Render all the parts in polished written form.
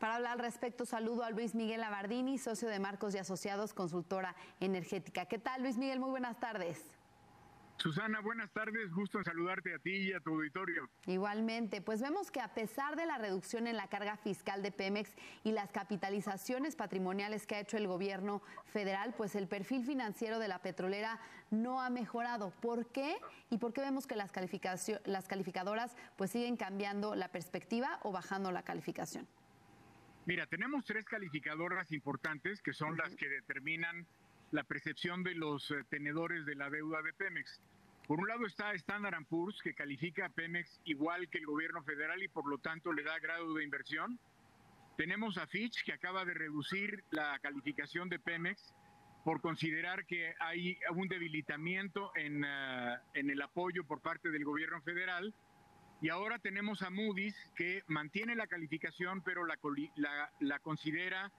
Para hablar al respecto, saludo a Luis Miguel Abardini, socio de Marcos y Asociados, consultora energética. ¿Qué tal, Luis Miguel? Muy buenas tardes. Susana, buenas tardes. Gusto en saludarte a ti y a tu auditorio. Igualmente, pues vemos que a pesar de la reducción en la carga fiscal de Pemex y las capitalizaciones patrimoniales que ha hecho el gobierno federal, pues el perfil financiero de la petrolera no ha mejorado. ¿Por qué? ¿Y por qué vemos que las calificadoras pues siguen cambiando la perspectiva o bajando la calificación? Mira, tenemos tres calificadoras importantes que son las que determinan la percepción de los tenedores de la deuda de Pemex. Por un lado está Standard & Poor's, que califica a Pemex igual que el gobierno federal y por lo tanto le da grado de inversión. Tenemos a Fitch, que acaba de reducir la calificación de Pemex por considerar que hay un debilitamiento en el apoyo por parte del gobierno federal. Y ahora tenemos a Moody's, que mantiene la calificación, pero la considera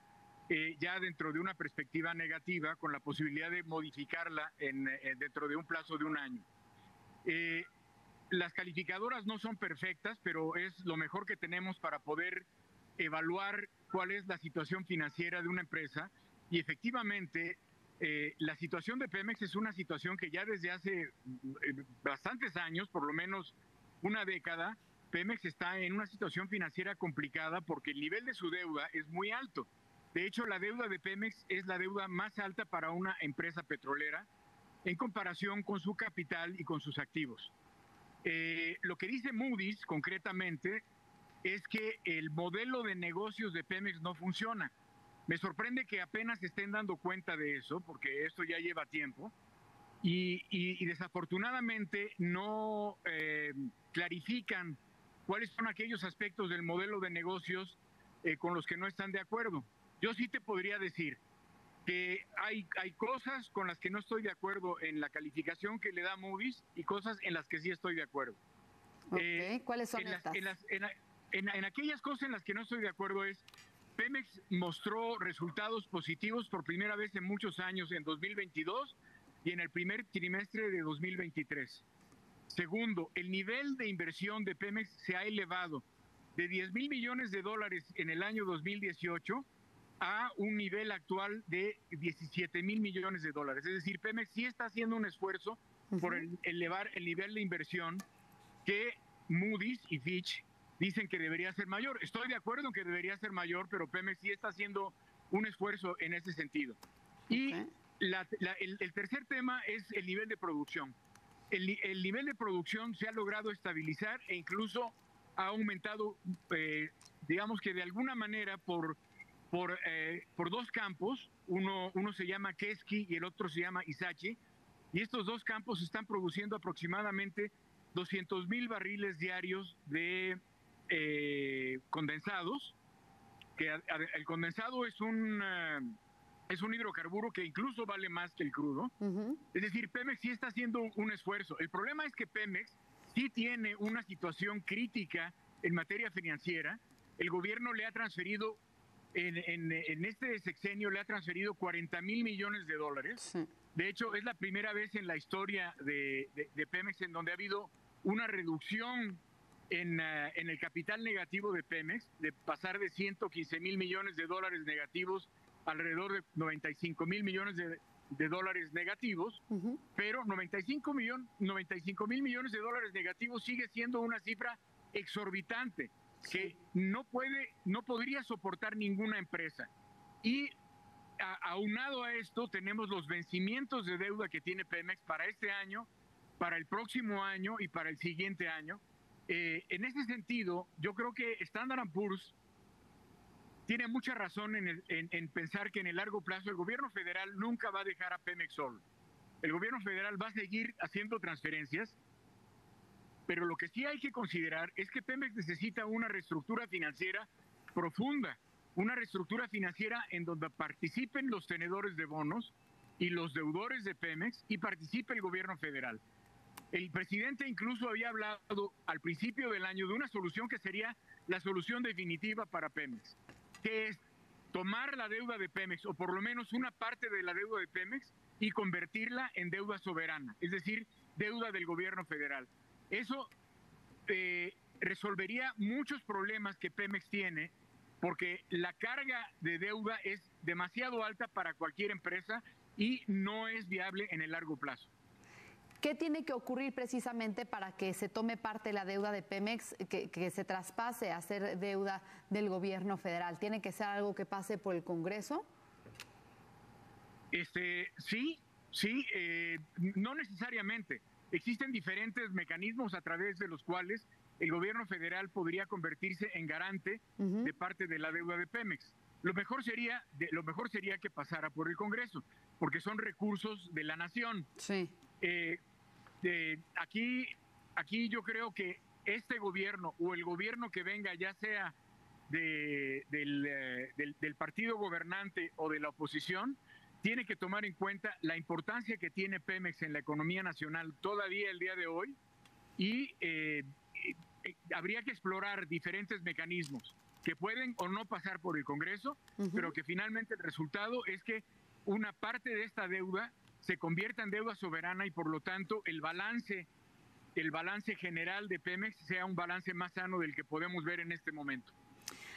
ya dentro de una perspectiva negativa, con la posibilidad de modificarla dentro de un plazo de un año. Las calificadoras no son perfectas, pero es lo mejor que tenemos para poder evaluar cuál es la situación financiera de una empresa. Y efectivamente, la situación de Pemex es una situación que ya desde hace bastantes años, por lo menos una década, Pemex está en una situación financiera complicada porque el nivel de su deuda es muy alto. De hecho, la deuda de Pemex es la deuda más alta para una empresa petrolera en comparación con su capital y con sus activos. Lo que dice Moody's concretamente es que el modelo de negocios de Pemex no funciona. Me sorprende que apenas se estén dando cuenta de eso, porque esto ya lleva tiempo, y desafortunadamente no clarifican cuáles son aquellos aspectos del modelo de negocios con los que no están de acuerdo. Yo sí te podría decir que hay cosas con las que no estoy de acuerdo en la calificación que le da Moody's y cosas en las que sí estoy de acuerdo. ¿Cuáles son estas? En aquellas cosas en las que no estoy de acuerdo es, Pemex mostró resultados positivos por primera vez en muchos años en 2022 y en el primer trimestre de 2023. Segundo, el nivel de inversión de Pemex se ha elevado de 10,000 millones de dólares en el año 2018 a un nivel actual de 17,000 millones de dólares. Es decir, Pemex sí está haciendo un esfuerzo por elevar el nivel de inversión que Moody's y Fitch dicen que debería ser mayor. Estoy de acuerdo en que debería ser mayor, pero Pemex sí está haciendo un esfuerzo en ese sentido. Y el tercer tema es el nivel de producción. El nivel de producción se ha logrado estabilizar e incluso ha aumentado, digamos que de alguna manera por dos campos. Uno se llama Keski y el otro se llama Isachi, y estos dos campos están produciendo aproximadamente 200,000 barriles diarios de condensados, que el condensado es un hidrocarburo que incluso vale más que el crudo. Es decir, Pemex sí está haciendo un esfuerzo. El problema es que Pemex sí tiene una situación crítica en materia financiera. El gobierno le ha transferido, en este sexenio, le ha transferido 40,000 millones de dólares. Sí. De hecho, es la primera vez en la historia de Pemex en donde ha habido una reducción en el capital negativo de Pemex, de pasar de 115,000 millones de dólares negativos alrededor de 95,000 millones de dólares negativos, pero 95,000 millones de dólares negativos sigue siendo una cifra exorbitante que no podría soportar ninguna empresa. Y aunado a esto, tenemos los vencimientos de deuda que tiene Pemex para este año, para el próximo año y para el siguiente año. En ese sentido, yo creo que Standard & Poor's tiene mucha razón en pensar que en el largo plazo el gobierno federal nunca va a dejar a Pemex solo. El gobierno federal va a seguir haciendo transferencias, pero lo que sí hay que considerar es que Pemex necesita una reestructura financiera profunda, una reestructura financiera en donde participen los tenedores de bonos y los deudores de Pemex y participe el gobierno federal. El presidente incluso había hablado al principio del año de una solución que sería la solución definitiva para Pemex, que es tomar la deuda de Pemex, o por lo menos una parte de la deuda de Pemex, y convertirla en deuda soberana, es decir, deuda del gobierno federal. Eso resolvería muchos problemas que Pemex tiene porque la carga de deuda es demasiado alta para cualquier empresa y no es viable en el largo plazo. ¿Qué tiene que ocurrir precisamente para que se tome parte de la deuda de Pemex, que se traspase a ser deuda del gobierno federal? ¿Tiene que ser algo que pase por el Congreso? Sí, no necesariamente. Existen diferentes mecanismos a través de los cuales el gobierno federal podría convertirse en garante de parte de la deuda de Pemex. Lo mejor sería que pasara por el Congreso, porque son recursos de la nación. Sí. Aquí yo creo que este gobierno o el gobierno que venga, ya sea del partido gobernante o de la oposición, tiene que tomar en cuenta la importancia que tiene Pemex en la economía nacional todavía el día de hoy y habría que explorar diferentes mecanismos que pueden o no pasar por el Congreso, pero que finalmente el resultado es que una parte de esta deuda se convierta en deuda soberana y por lo tanto el balance general de Pemex sea un balance más sano del que podemos ver en este momento.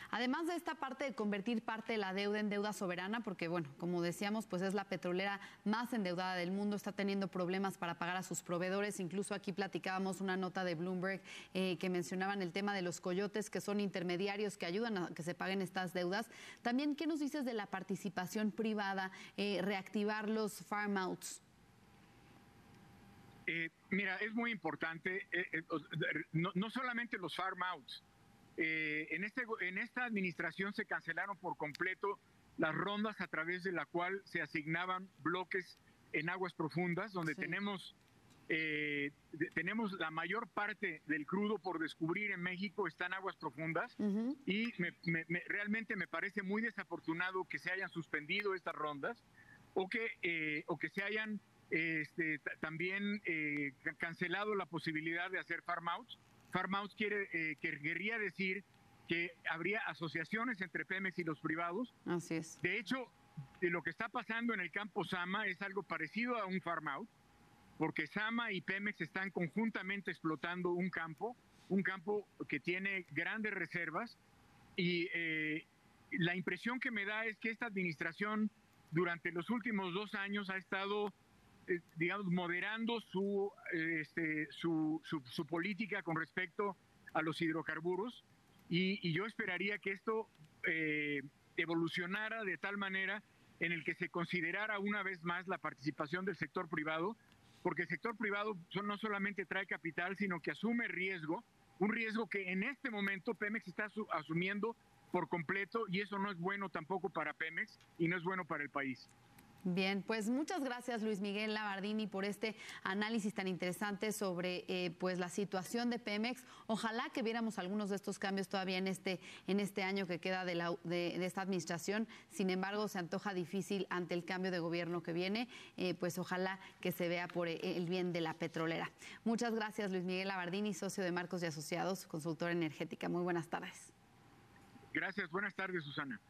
Además de esta parte de convertir parte de la deuda en deuda soberana, porque bueno, como decíamos, pues es la petrolera más endeudada del mundo, está teniendo problemas para pagar a sus proveedores. Incluso aquí platicábamos una nota de Bloomberg que mencionaban el tema de los coyotes, que son intermediarios que ayudan a que se paguen estas deudas. También, ¿qué nos dices de la participación privada, reactivar los farm outs? Mira, es muy importante, no solamente los farm outs. En esta administración se cancelaron por completo las rondas a través de la cual se asignaban bloques en aguas profundas, donde tenemos la mayor parte del crudo por descubrir en México está en aguas profundas y realmente me parece muy desafortunado que se hayan suspendido estas rondas o que se hayan también cancelado la posibilidad de hacer farm outs. Farm outs querría decir que habría asociaciones entre Pemex y los privados. Así es. De hecho, lo que está pasando en el campo Zama es algo parecido a un farm out, porque Zama y Pemex están conjuntamente explotando un campo que tiene grandes reservas y la impresión que me da es que esta administración durante los últimos 2 años ha estado digamos, moderando su política con respecto a los hidrocarburos y yo esperaría que esto evolucionara de tal manera en el que se considerara una vez más la participación del sector privado, porque el sector privado no solamente trae capital, sino que asume riesgo, un riesgo que en este momento Pemex está asumiendo por completo y eso no es bueno tampoco para Pemex y no es bueno para el país. Bien, pues muchas gracias Luis Miguel Labardini por este análisis tan interesante sobre pues la situación de Pemex. Ojalá que viéramos algunos de estos cambios todavía en este año que queda de esta administración. Sin embargo, se antoja difícil ante el cambio de gobierno que viene. Pues ojalá que se vea por el bien de la petrolera. Muchas gracias Luis Miguel Labardini, socio de Marcos y Asociados, consultora energética. Muy buenas tardes. Gracias, buenas tardes Susana.